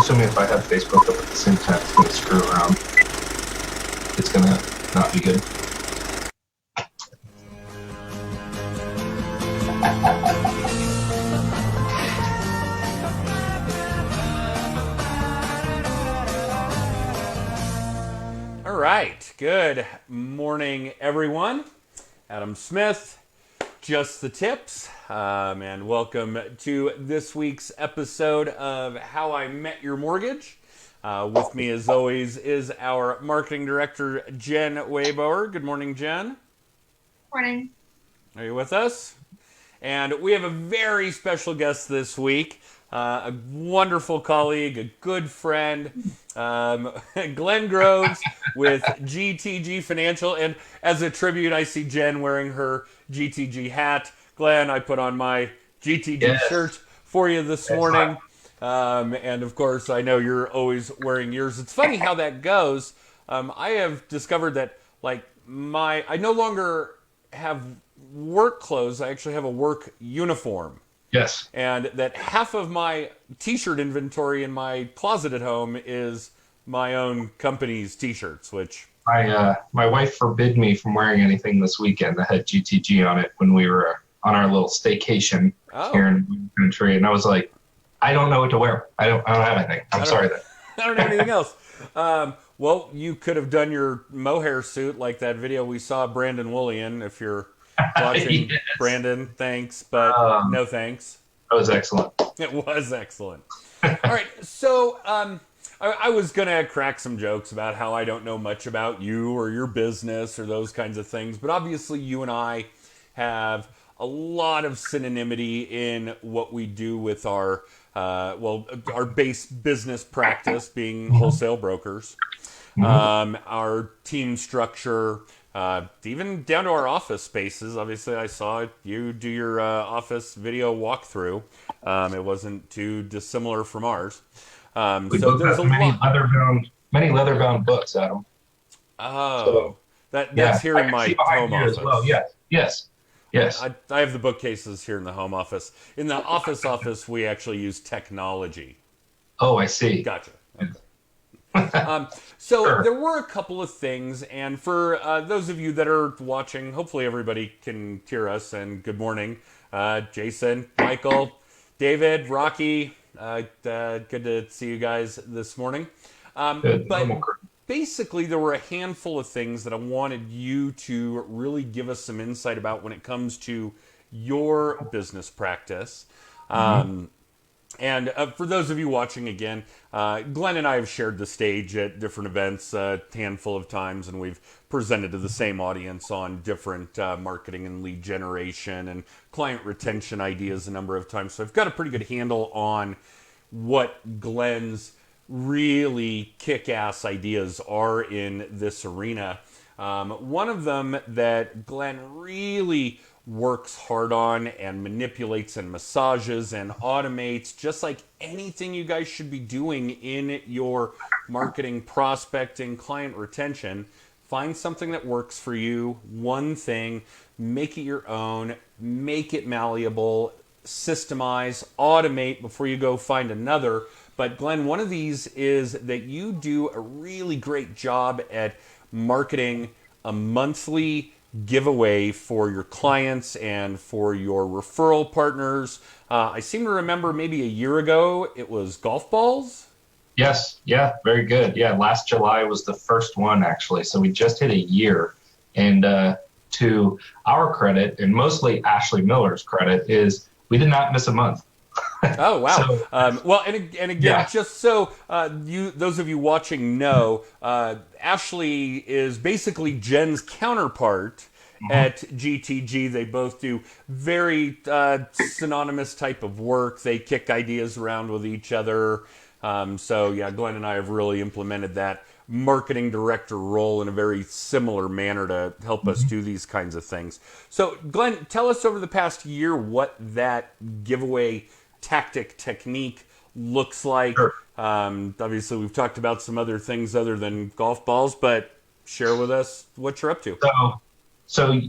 assuming if I have Facebook up at the same time, it's going to screw around. It's going to not be good. All right, good morning, everyone. Adam Smith, Just the Tips, and welcome to this week's episode of How I Met Your Mortgage. With me, as always, is our marketing director, Jen Wayboer. Good morning, Jen. Morning. Are you with us? And we have a very special guest this week, a wonderful colleague, a good friend, Glenn Groves with GTG Financial. And as a tribute, I see Jen wearing her GTG hat. Glenn, I put on my GTG shirt for you this morning. And of course, I know you're always wearing yours. It's funny how that goes. I have discovered that, like, I no longer have work clothes. I actually have a work uniform. Yes. And that half of my t-shirt inventory in my closet at home is my own company's t-shirts, which... My wife forbid me from wearing anything this weekend that had GTG on it when we were on our little staycation here in the country. And I was like, I don't know what to wear. I don't have anything. I'm sorry. I don't have anything else. Well, you could have done your mohair suit like that video we saw Brandon Woolley if you're watching. Yes. Brandon, thanks, but no thanks. That was excellent. It was excellent. All right, so I was going to crack some jokes about how I don't know much about you or your business or those kinds of things, but obviously you and I have a lot of synonymity in what we do with our base business practice being wholesale brokers, our team structure, even down to our office spaces. Obviously, I saw you do your office video walkthrough. It wasn't too dissimilar from ours. So there's many leather-bound books, Adam. Oh, so, that's here in my home office. As well. Yes. I have the bookcases here in the home office. In the office, we actually use technology. Oh, I see. Gotcha. So there were a couple of things, and for those of you that are watching, hopefully everybody can hear us, and good morning. Jason, Michael, David, Rocky, good to see you guys this morning. But basically, there were a handful of things that I wanted you to really give us some insight about when it comes to your business practice. And for those of you watching again, Glenn and I have shared the stage at different events a handful of times, and we've presented to the same audience on different marketing and lead generation and client retention ideas a number of times. So I've got a pretty good handle on what Glenn's really kick-ass ideas are in this arena. One of them that Glenn really works hard on and manipulates and massages and automates, just like anything you guys should be doing in your marketing, prospecting, client retention. Find something that works for you, one thing, make it your own, make it malleable, systemize, automate before you go find another. But Glenn, one of these is that you do a really great job at marketing a monthly giveaway for your clients and for your referral partners. I seem to remember maybe a year ago it was golf balls. Yes, yeah, very good. Yeah, last July was the first one, actually. So we just hit a year. And to our credit, and mostly Ashley Miller's credit, is we did not miss a month. Oh, wow. So, well, and again, just so those of you watching know, Ashley is basically Jen's counterpart at GTG. They both do very synonymous type of work. They kick ideas around with each other. So, yeah, Glenn and I have really implemented that marketing director role in a very similar manner to help us do these kinds of things. So, Glenn, tell us over the past year what that giveaway tactic technique looks like. Sure. Obviously, we've talked about some other things other than golf balls, but share with us what you're up to. So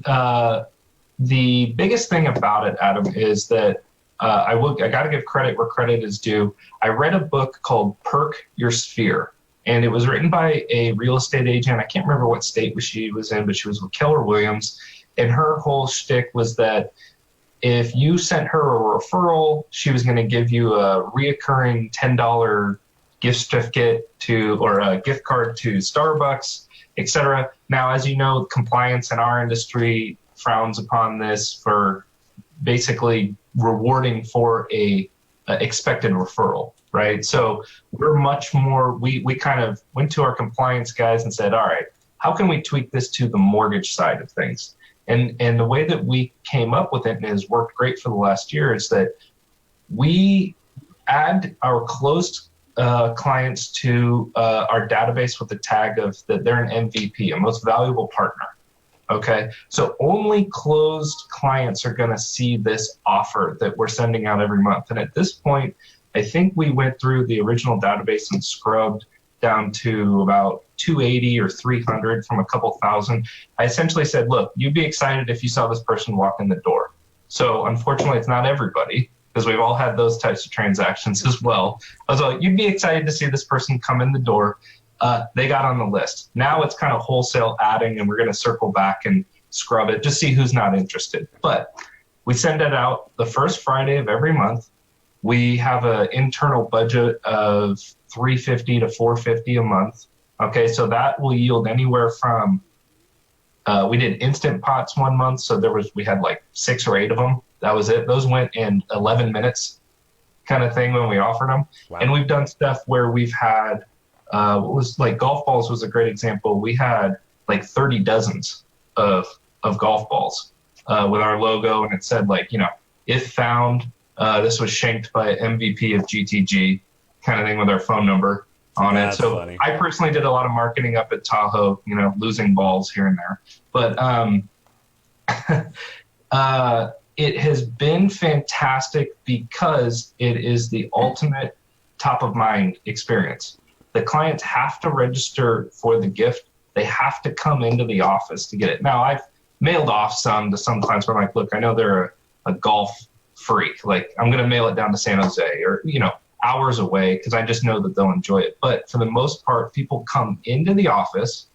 the biggest thing about it, Adam, is that I got to give credit where credit is due. I read a book called Perk Your Sphere, and it was written by a real estate agent. I can't remember what state she was in, but she was with Keller Williams. And her whole shtick was that if you sent her a referral, she was going to give you a reoccurring $10 gift certificate to, or a gift card to Starbucks, etc. Now, as you know, compliance in our industry frowns upon this for basically rewarding for a expected referral, right? So we're much more, we kind of went to our compliance guys and said, all right, how can we tweak this to the mortgage side of things? And the way that we came up with it, and it has worked great for the last year, is that we add our closed clients to our database with the tag of that they're an MVP, a most valuable partner. Okay, so only closed clients are going to see this offer that we're sending out every month. And at this point, I think we went through the original database and scrubbed down to about 280 or 300 from a couple thousand. I essentially said, look, you'd be excited if you saw this person walk in the door. So unfortunately, it's not everybody, because we've all had those types of transactions as well. I was like, you'd be excited to see this person come in the door. They got on the list. Now it's kind of wholesale adding, and we're going to circle back and scrub it, just see who's not interested. But we send it out the first Friday of every month. We have an internal budget of $350 to $450 a month. Okay, so that will yield anywhere from, we did instant pots one month, so we had like 6 or 8 of them. That was it. Those went in 11 minutes kind of thing when we offered them. Wow. And we've done stuff where we've had, what was like golf balls was a great example. We had like 30 dozens of golf balls with our logo, and it said like, if found, this was shanked by MVP of GTG kind of thing with our phone number on it. So funny. I personally did a lot of marketing up at Tahoe, losing balls here and there. But it has been fantastic because it is the ultimate top of mind experience. The clients have to register for the gift. They have to come into the office to get it. Now, I've mailed off some to some clients where I'm like, look, I know they're a golf freak. Like, I'm going to mail it down to San Jose or, hours away because I just know that they'll enjoy it. But for the most part, people come into the office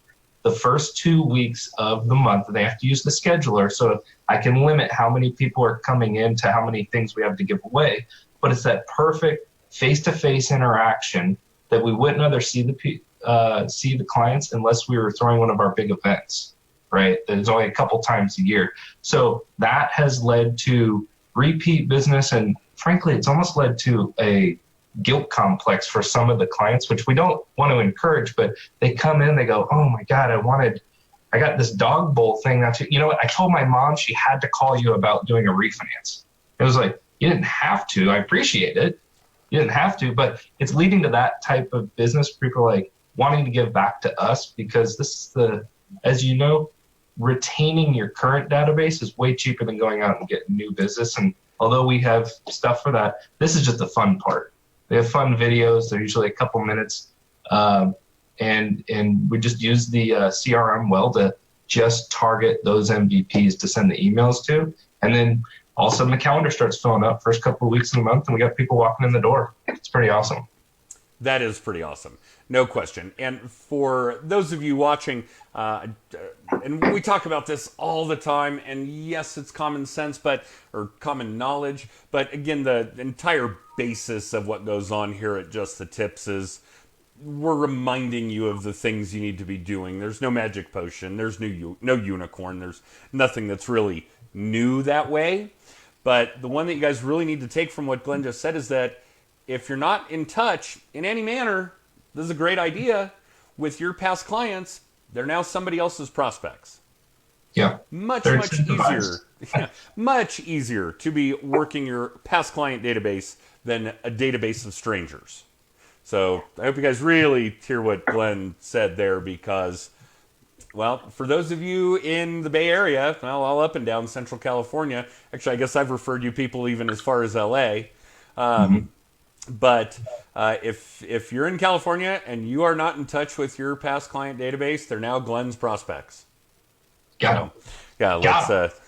the first 2 weeks of the month. They have to use the scheduler, so I can limit how many people are coming in to how many things we have to give away. But it's that perfect face-to-face interaction that we wouldn't other see the clients unless we were throwing one of our big events, right? There's only a couple times a year. So that has led to repeat business, and frankly, it's almost led to a guilt complex for some of the clients, which we don't want to encourage, but they come in, they go, oh my God, I got this dog bowl thing. What? I told my mom she had to call you about doing a refinance. It was like, you didn't have to. I appreciate it. You didn't have to, but it's leading to that type of business. People like wanting to give back to us because this is as you know, retaining your current database is way cheaper than going out and getting new business. And although we have stuff for that, this is just the fun part. They have fun videos. They're usually a couple minutes. And we just use the CRM well to just target those MVPs to send the emails to. And then all of a sudden the calendar starts filling up first couple of weeks of the month, and we got people walking in the door. It's pretty awesome. That is pretty awesome. No question. And for those of you watching, and we talk about this all the time, and yes, it's common sense, or common knowledge, but again, the entire basis of what goes on here at Just the Tips is we're reminding you of the things you need to be doing. There's no magic potion. There's no unicorn. There's nothing that's really new that way. But the one that you guys really need to take from what Glenn just said is that if you're not in touch in any manner, this is a great idea with your past clients. They're now somebody else's prospects. Yeah. Much easier. Yeah, much easier to be working your past client database than a database of strangers. So I hope you guys really hear what Glenn said there because, well, for those of you in the Bay Area, well, all up and down Central California, actually, I guess I've referred you people even as far as LA. But if you're in California and you are not in touch with your past client database, they're now Glenn's prospects. Got him. Yeah, let's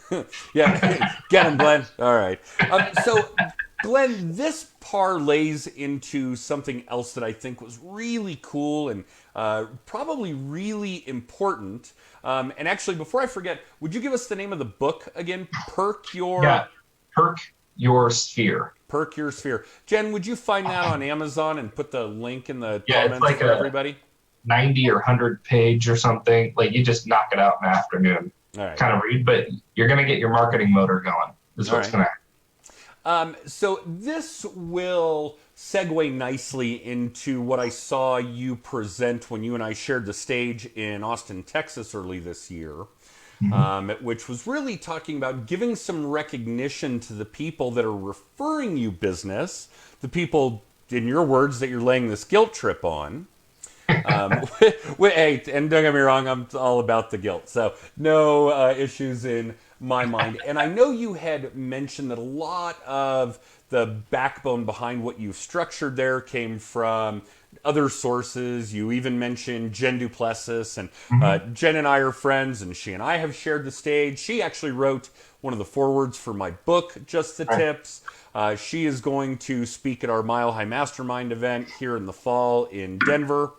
yeah, get him, Glenn. All right. So Glenn, this parlays into something else that I think was really cool and probably really important. And actually, before I forget, would you give us the name of the book again? Yeah, perk your sphere. Perk Your Sphere. Jen, would you find that on Amazon and put the link in the Yeah, it's comments like for a everybody? 90 or 100 page or something. Like you just knock it out in an afternoon, All right. kind of read, but you're going to get your marketing motor going is All what's right. going to happen. So this will segue nicely into what I saw you present when you and I shared the stage in Austin, Texas early this year, which was really talking about giving some recognition to the people that are referring you business, the people, in your words, that you're laying this guilt trip on. Hey, and don't get me wrong, I'm all about the guilt. So no issues in my mind. And I know you had mentioned that a lot of the backbone behind what you've structured there came from other sources. You even mentioned Jen Duplessis, and Jen and I are friends, and she and I have shared the stage. She actually wrote one of the forewords for my book, Just the Tips. She is going to speak at our Mile High Mastermind event here in the fall in Denver.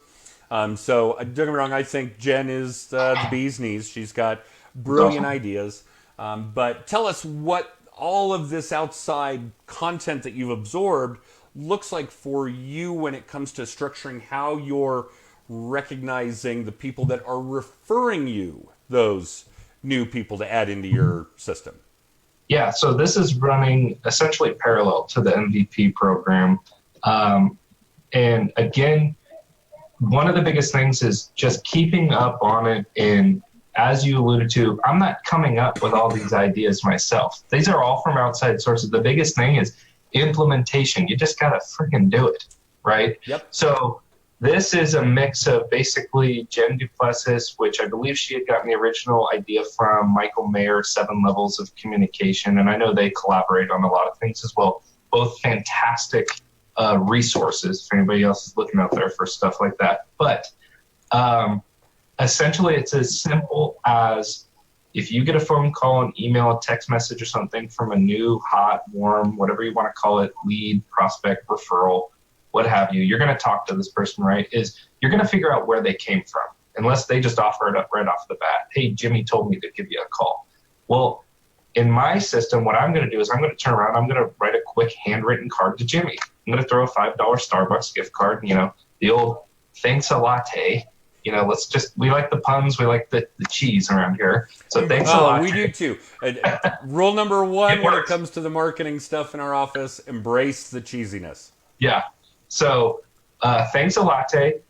So don't get me wrong, I think Jen is the bee's knees. She's got brilliant ideas. But tell us what all of this outside content that you've absorbed looks like for you when it comes to structuring how you're recognizing the people that are referring you those new people to add into your system. Yeah, so this is running essentially parallel to the MVP program. And again, one of the biggest things is just keeping up on it. And as you alluded to, I'm not coming up with all these ideas myself. These are all from outside sources. The biggest thing is implementation. You just got to freaking do it, right? Yep. So this is a mix of basically Jen Duplessis, which I believe she had gotten the original idea from Michael Mayer, 7 Levels of Communication. And I know they collaborate on a lot of things as well. Both fantastic resources if anybody else is looking out there for stuff like that. But essentially, it's as simple as if you get a phone call, an email, a text message, or something from a new, hot, warm, whatever you want to call it, lead, prospect, referral, what have you, you're going to talk to this person, right? You're going to figure out where they came from, unless they just offer it up right off the bat. Hey, Jimmy told me to give you a call. Well, in my system, what I'm going to do is I'm going to turn around, I'm going to write a quick handwritten card to Jimmy. I'm going to throw a $5 Starbucks gift card, the old thanks a latte. We like the puns, we like the cheese around here. So thanks a lot. We do too. Rule number 1 when it comes to the marketing stuff in our office, embrace the cheesiness. Yeah. So thanks a latte,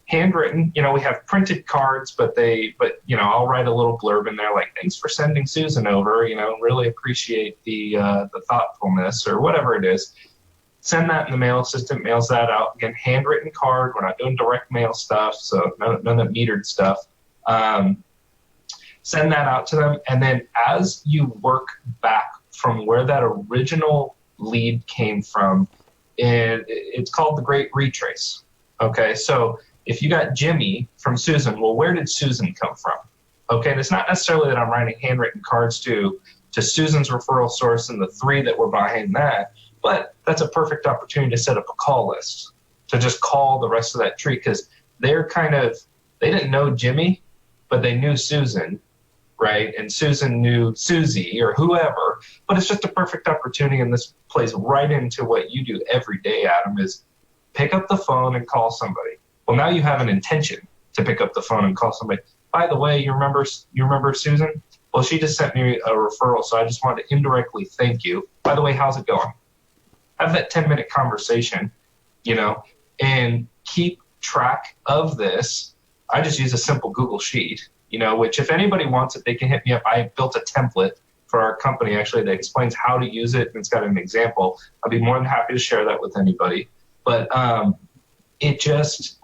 handwritten. We have printed cards, but I'll write a little blurb in there like, thanks for sending Susan over, really appreciate the thoughtfulness or whatever it is. Send that in the mail. Assistant mails that out. Again, handwritten card. We're not doing direct mail stuff, so none of the metered stuff. Send that out to them. And then as you work back from where that original lead came from, it's called the Great Retrace. Okay, so if you got Jimmy from Susan, well, where did Susan come from? Okay, and it's not necessarily that I'm writing handwritten cards to Susan's referral source and the 3 that were behind that. But that's a perfect opportunity to set up a call list, to just call the rest of that tree, because they didn't know Jimmy, but they knew Susan, right? And Susan knew Susie or whoever. But it's just a perfect opportunity, and this plays right into what you do every day, Adam, is pick up the phone and call somebody. Well, now you have an intention to pick up the phone and call somebody. By the way, you remember Susan? Well, she just sent me a referral, so I just wanted to indirectly thank you. By the way, how's it going? Have that 10-minute conversation, and keep track of this. I just use a simple Google Sheet, which if anybody wants it, they can hit me up. I built a template for our company, actually, that explains how to use it, and it's got an example. I'll be more than happy to share that with anybody. But it just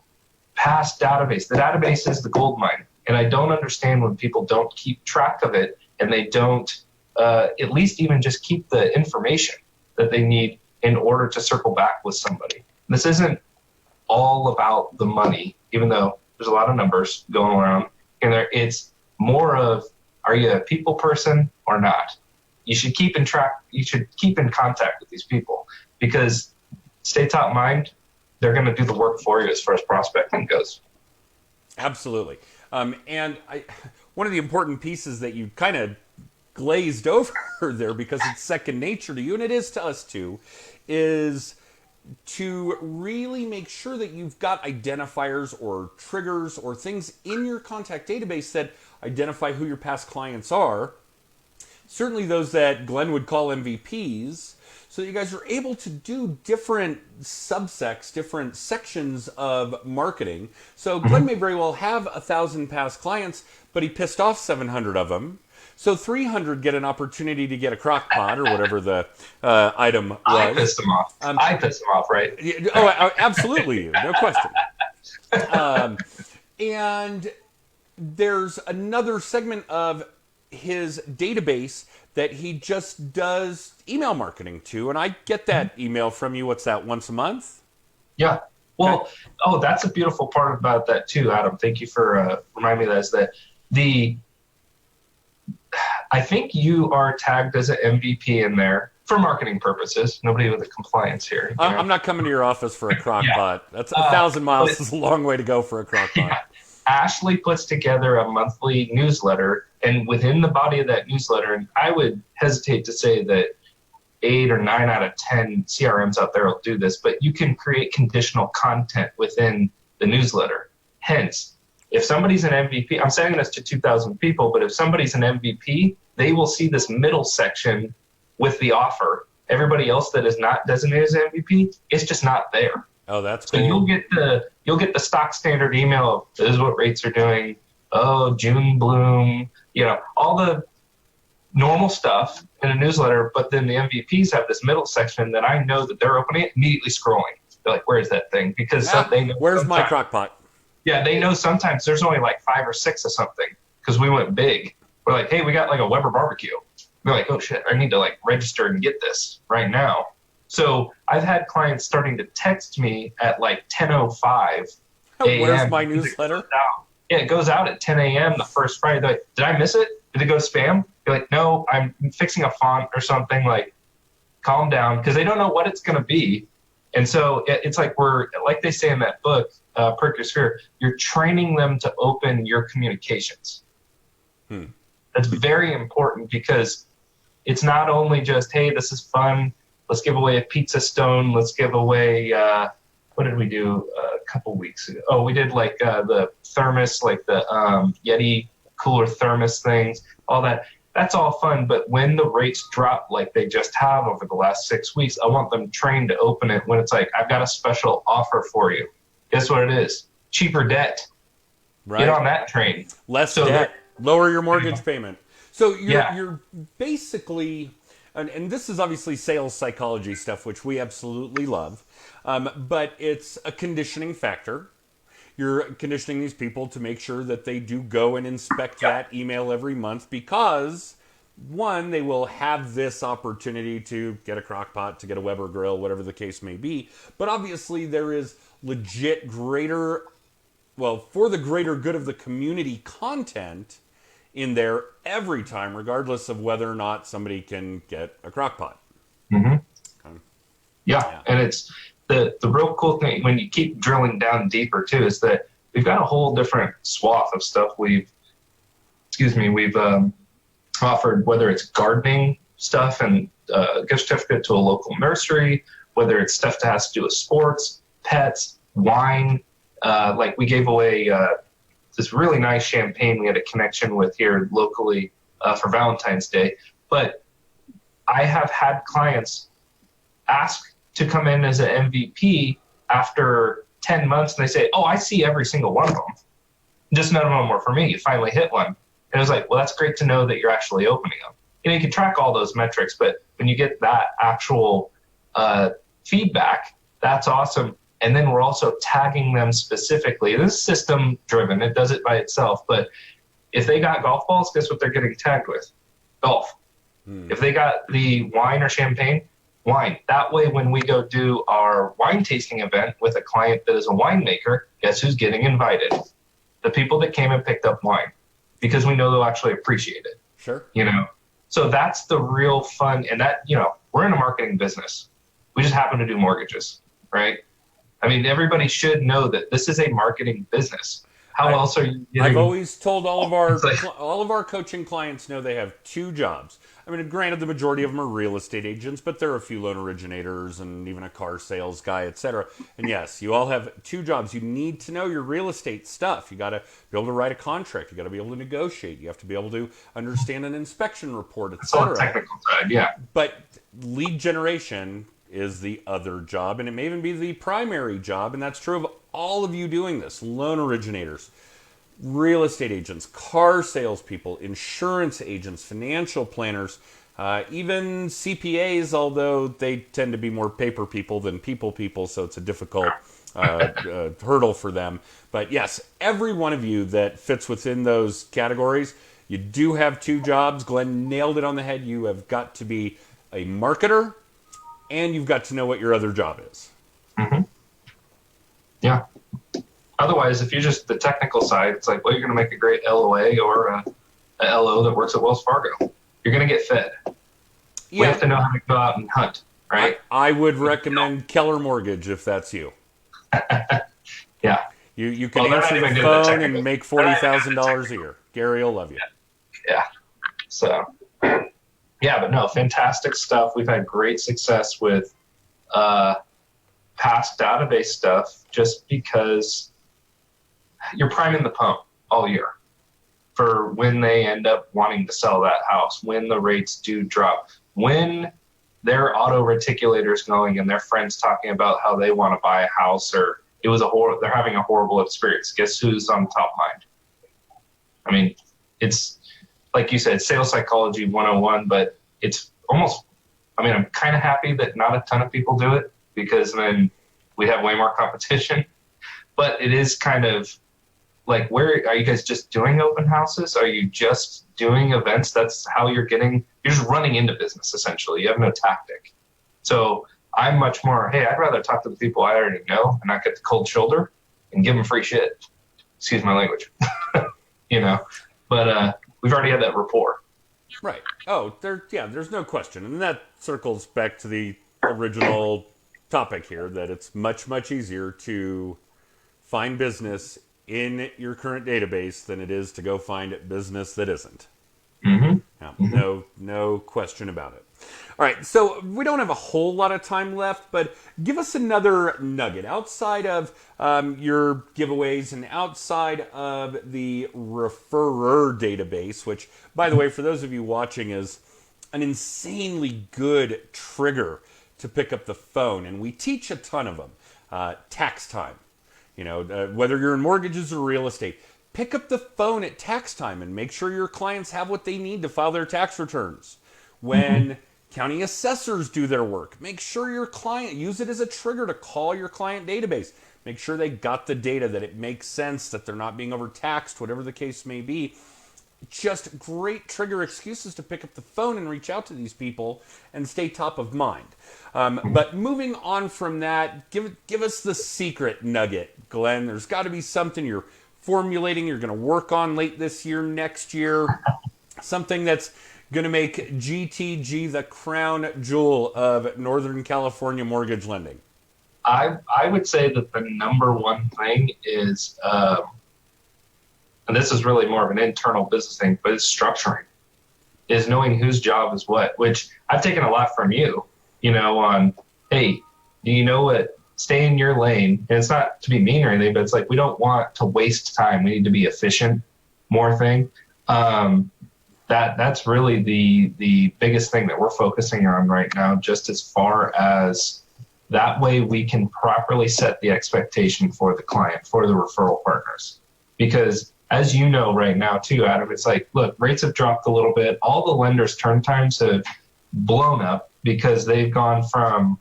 passed database. The database is the gold mine, and I don't understand when people don't keep track of it, and they don't at least even just keep the information that they need in order to circle back with somebody. This isn't all about the money, even though there's a lot of numbers going around in there. It's more of, are you a people person or not? you should keep in contact with these people, because stay top of mind, they're going to do the work for you as far as prospecting goes. Absolutely. One of the important pieces that you kind of glazed over there, because it's second nature to you, and it is to us too, is to really make sure that you've got identifiers or triggers or things in your contact database that identify who your past clients are. Certainly those that Glenn would call MVPs, so that you guys are able to do different subsects, different sections of marketing. So Glenn may very well have 1,000 past clients, but he pissed off 700 of them. So 300 get an opportunity to get a crock pot or whatever the item was. I pissed him off. I pissed him off, right? Absolutely, no question. And there's another segment of his database that he just does email marketing to, and I get that email from you. What's that, once a month? Yeah. Well, okay. That's a beautiful part about that too, Adam. Thank you for reminding me of that. Is that I think you are tagged as an MVP in there for marketing purposes. Nobody with a compliance here. I'm not coming to your office for a crock pot. That's 1,000 miles is a long way to go for a crock pot. Yeah. Ashley puts together a monthly newsletter, and within the body of that newsletter, and I would hesitate to say that 8 or 9 out of 10 CRMs out there will do this, but you can create conditional content within the newsletter. Hence, if somebody's an MVP, I'm saying this to 2,000 people, but if somebody's an MVP, they will see this middle section with the offer. Everybody else that is not designated as MVP, it's just not there. Oh, that's cool. So you'll get the stock standard email of, this is what rates are doing. Oh, June bloom, all the normal stuff in a newsletter. But then the MVPs have this middle section that I know that they're opening it, immediately scrolling. They're like, where's that thing? Because they know. Where's my crock pot? Yeah, they know sometimes there's only like 5 or 6 of something because we went big. We're like, hey, we got like a Weber barbecue. We're like, oh shit, I need to like register and get this right now. So I've had clients starting to text me at like 10:05 a.m. Where's my newsletter? It goes out at 10 a.m. the first Friday. They're like, did I miss it? Did it go to spam? You're like, no, I'm fixing a font or something. Like, calm down, because they don't know what it's going to be. And so it's like like they say in that book, Perk Your Sphere, you're training them to open your communications. That's very important, because it's not only just, hey, this is fun. Let's give away a pizza stone. Let's give away, what did we do a couple weeks ago? Oh, we did like the thermos, like the Yeti cooler thermos things, all that. That's all fun. But when the rates drop like they just have over the last 6 weeks, I want them trained to open it when it's like, I've got a special offer for you. Guess what it is? Cheaper debt. Right. Get on that train. Less debt. Lower your mortgage payment. So you're basically... And this is obviously sales psychology stuff, which we absolutely love. But it's a conditioning factor. You're conditioning these people to make sure that they do go and inspect that email every month, because, one, they will have this opportunity to get a crock pot, to get a Weber grill, whatever the case may be. But obviously there is legit for the greater good of the community, content in there every time, regardless of whether or not somebody can get a crock pot. Mm-hmm. Yeah, and it's the real cool thing when you keep drilling down deeper too is that we've got a whole different swath of stuff we've offered, whether it's gardening stuff and gift certificate to a local nursery, whether it's stuff that has to do with sports, pets, wine. Like we gave away this really nice champagne we had a connection with here locally for Valentine's Day. But I have had clients ask to come in as an MVP after 10 months, and they say, oh, I see every single one of them. Just none of them were for me. You finally hit one. And it was like, well, that's great to know that you're actually opening them. You can track all those metrics, but when you get that actual feedback, that's awesome. And then we're also tagging them specifically. This is system driven. It does it by itself. But if they got golf balls, guess what they're getting tagged with? Golf. If they got the wine or champagne, wine. That way, when we go do our wine tasting event with a client that is a winemaker, guess who's getting invited? The people that came and picked up wine, because we know they'll actually appreciate it. Sure. So that's the real fun. And that, we're in a marketing business. We just happen to do mortgages, right? I mean, everybody should know that this is a marketing business. How else are you getting? I've always told all of our coaching clients know they have two jobs. I mean, granted, the majority of them are real estate agents, but there are a few loan originators and even a car sales guy, etc. And yes, you all have two jobs. You need to know your real estate stuff. You got to be able to write a contract. You got to be able to negotiate. You have to be able to understand an inspection report, etc. It's all the technical side, yeah. But lead generation is the other job, and it may even be the primary job, and that's true of all of you doing this. Loan originators, real estate agents, car salespeople, insurance agents, financial planners, even CPAs, although they tend to be more paper people than people, so it's a difficult hurdle for them. But yes, every one of you that fits within those categories, you do have two jobs. Glenn nailed it on the head. You have got to be a marketer, and you've got to know what your other job is. Mm-hmm. Yeah. Otherwise, if you're just the technical side, it's like, well, you're going to make a great LOA or a LO that works at Wells Fargo. You're going to get fed. Yeah. We have to know how to go out and hunt, right? I would recommend Keller Mortgage if that's you. Yeah. You can answer the phone and make $40,000 a year. Gary will love you. Yeah. So, yeah, but no, fantastic stuff. We've had great success with past database stuff just because you're priming the pump all year for when they end up wanting to sell that house, when the rates do drop, when their auto reticulators going and their friends talking about how they want to buy a house or they're having a horrible experience. Guess who's on top of mind? I mean, it's like you said, sales psychology 101, but it's almost, I'm kind of happy that not a ton of people do it because then we have way more competition. But it is kind of like, where are you guys just doing open houses? Are you just doing events? That's how you're just running into business essentially. You have no tactic. So I'm much more, hey, I'd rather talk to the people I already know and not get the cold shoulder and give them free shit. Excuse my language. But we've already had that rapport. Right. Oh, there's no question. And that circles back to the original topic here, that it's much, much easier to find business in your current database than it is to go find business that isn't. Mm-hmm. Yeah, mm-hmm. No question about it. All right, so we don't have a whole lot of time left, but give us another nugget outside of your giveaways and outside of the referrer database, which, by the way, for those of you watching, is an insanely good trigger to pick up the phone, and we teach a ton of them. Tax time, whether you're in mortgages or real estate, pick up the phone at tax time and make sure your clients have what they need to file their tax returns. When county assessors do their work, make sure your client, use it as a trigger to call your client database. Make sure they got the data, that it makes sense, that they're not being overtaxed, whatever the case may be. Just great trigger excuses to pick up the phone and reach out to these people and stay top of mind. But moving on from that, give us the secret nugget, Glenn. There's got to be something you're formulating, you're going to work on late this year, next year, something that's going to make GTG the crown jewel of Northern California mortgage lending. I would say that the number one thing is, and this is really more of an internal business thing, but it's structuring, is knowing whose job is what, which I've taken a lot from you, on, hey, do you know what, stay in your lane. And it's not to be mean or anything, but it's like, we don't want to waste time. We need to be efficient, more thing. That's really the biggest thing that we're focusing on right now, just as far as that way we can properly set the expectation for the client, for the referral partners. Because as you know right now too, Adam, it's like, look, rates have dropped a little bit. All the lenders' turn times have blown up because they've gone from,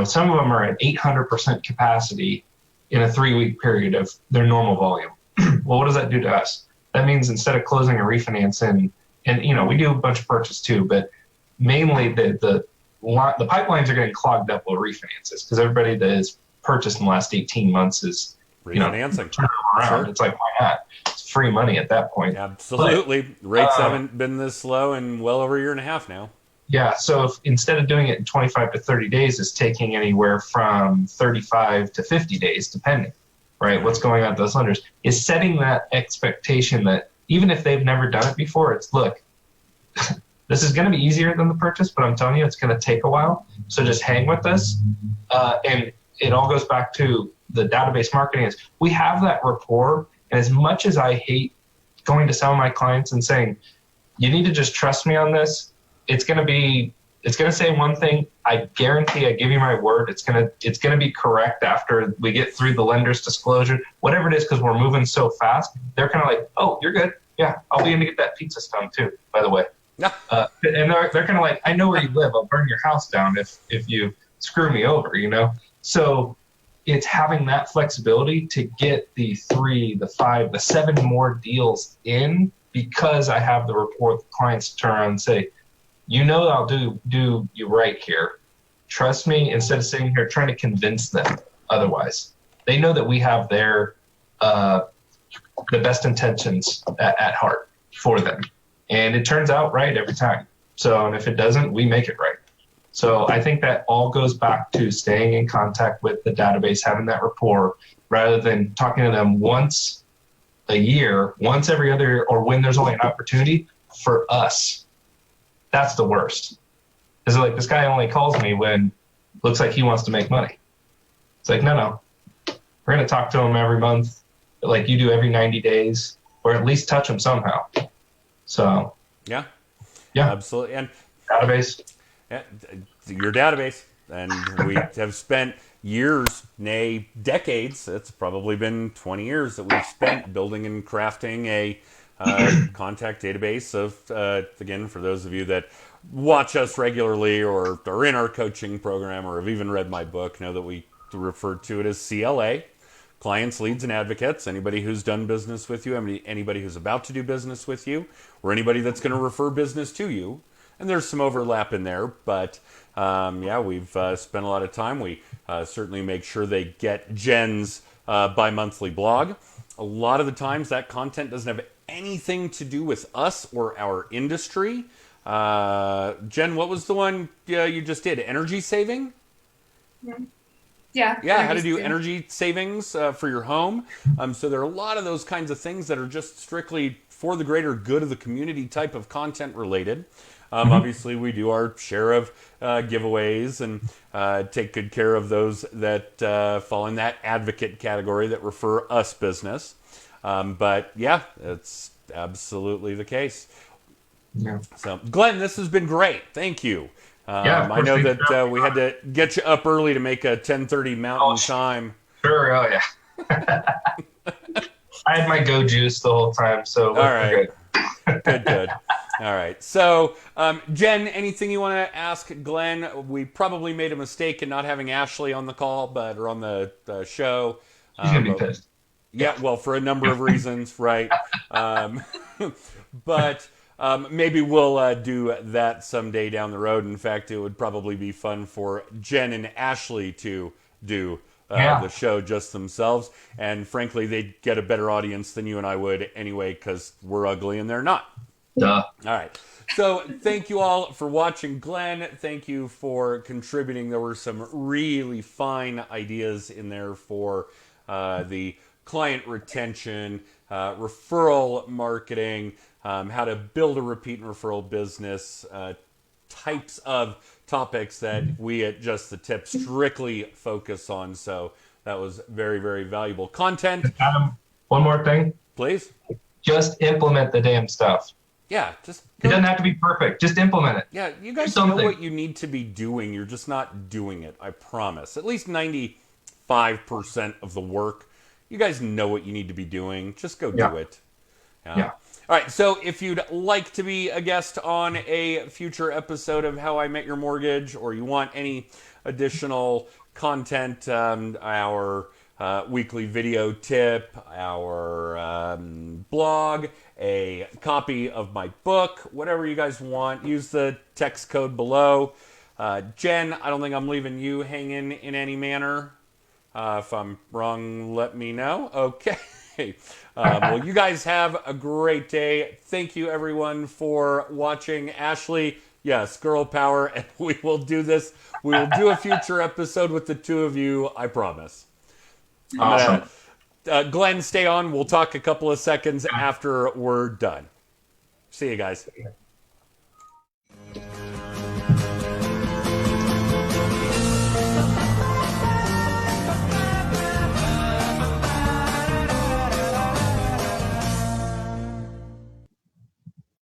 some of them are at 800% capacity in a 3-week period of their normal volume. Well, what does that do to us? That means instead of closing a refinance and we do a bunch of purchase too, but mainly the pipelines are getting clogged up with refinances because everybody that has purchased in the last 18 months is Refinancing. turn them around. Sure. It's like, why not? It's free money at that point. Absolutely. But, Rates haven't been this low in well over a year and a half now. yeah. So if, instead of doing it in 25 to 30 days, it's taking anywhere from 35 to 50 days, depending, right? What's going on with those lenders is setting that expectation that even if they've never done it before, it's look, this is going to be easier than the purchase, but I'm telling you, it's going to take a while. So just hang with us. And it all goes back to the database marketing is we have that rapport. And as much as I hate going to some of my clients and saying, you need to just trust me on this, it's going to say one thing. I guarantee, I give you my word, it's going to be correct after we get through the lender's disclosure, whatever it is, because we're moving so fast. They're kind of like, oh, you're good. Yeah, I'll be in to get that pizza stone too, by the way. And they're kind of like, I know where you live. I'll burn your house down if you screw me over, So it's having that flexibility to get the 3, the 5, the 7 more deals in because I have the rapport with the clients to turn around and say, I'll do you right here. Trust me, instead of sitting here trying to convince them otherwise. They know that we have their the best intentions at heart for them. And it turns out right every time. So, and if it doesn't, we make it right. So I think that all goes back to staying in contact with the database, having that rapport, rather than talking to them once a year, once every other year, or when there's only an opportunity. For us, that's the worst. Because like, this guy only calls me when it looks like he wants to make money. It's like, no. We're going to talk to him every month, like you do every 90 days, or at least touch him somehow. So, yeah, absolutely. And database. Yeah, your database. And we have spent years, nay, decades. It's probably been 20 years that we've spent building and crafting a contact database of, again, for those of you that watch us regularly or are in our coaching program or have even read my book, know that we refer to it as CLA. Clients, leads, and advocates, anybody who's done business with you, anybody who's about to do business with you, or anybody that's going to refer business to you. And there's some overlap in there, but we've spent a lot of time. We certainly make sure they get Jen's bi-monthly blog. A lot of the times that content doesn't have anything to do with us or our industry. Jen, what was the one you just did? Energy saving? Yeah. Yeah, how to do energy savings for your home. So there are a lot of those kinds of things that are just strictly for the greater good of the community type of content related. Obviously, we do our share of giveaways and take good care of those that fall in that advocate category that refer us business. But yeah, it's absolutely the case. Yeah. So, Glenn, this has been great. Thank you. I know that we had to get you up early to make a 10:30 Mountain time. Sure, oh yeah. I had my go juice the whole time, so all right. Good. Good. All right. So, Jen, anything you want to ask Glenn? We probably made a mistake in not having Ashley on the call, or on the show. She's going to be pissed. Yeah, well, for a number of reasons, right? But maybe we'll do that someday down the road. In fact, it would probably be fun for Jen and Ashley to do the show just themselves. And frankly, they'd get a better audience than you and I would anyway, because we're ugly and they're not. Duh. All right. So thank you all for watching. Glenn, thank you for contributing. There were some really fine ideas in there for the client retention, referral marketing, how to build a repeat and referral business, types of topics that we at Just the Tip strictly focus on. So that was very, very valuable content. Adam, one more thing. Please. Just implement the damn stuff. Yeah, it doesn't have to be perfect. Just implement it. Yeah, you guys know what you need to be doing. You're just not doing it, I promise. At least 95% of the work, you guys know what you need to be doing. Just go do it. Yeah. All right, so if you'd like to be a guest on a future episode of How I Met Your Mortgage, or you want any additional content, our weekly video tip, our blog, a copy of my book, whatever you guys want, use the text code below. Jen, I don't think I'm leaving you hanging in any manner. If I'm wrong, let me know. Okay. Well, you guys have a great day. Thank you, everyone, for watching. Ashley, yes, girl power, and we will do this. We will do a future episode with the two of you, I promise. I'm Awesome. Glenn, stay on. We'll talk a couple of seconds after we're done. See you guys.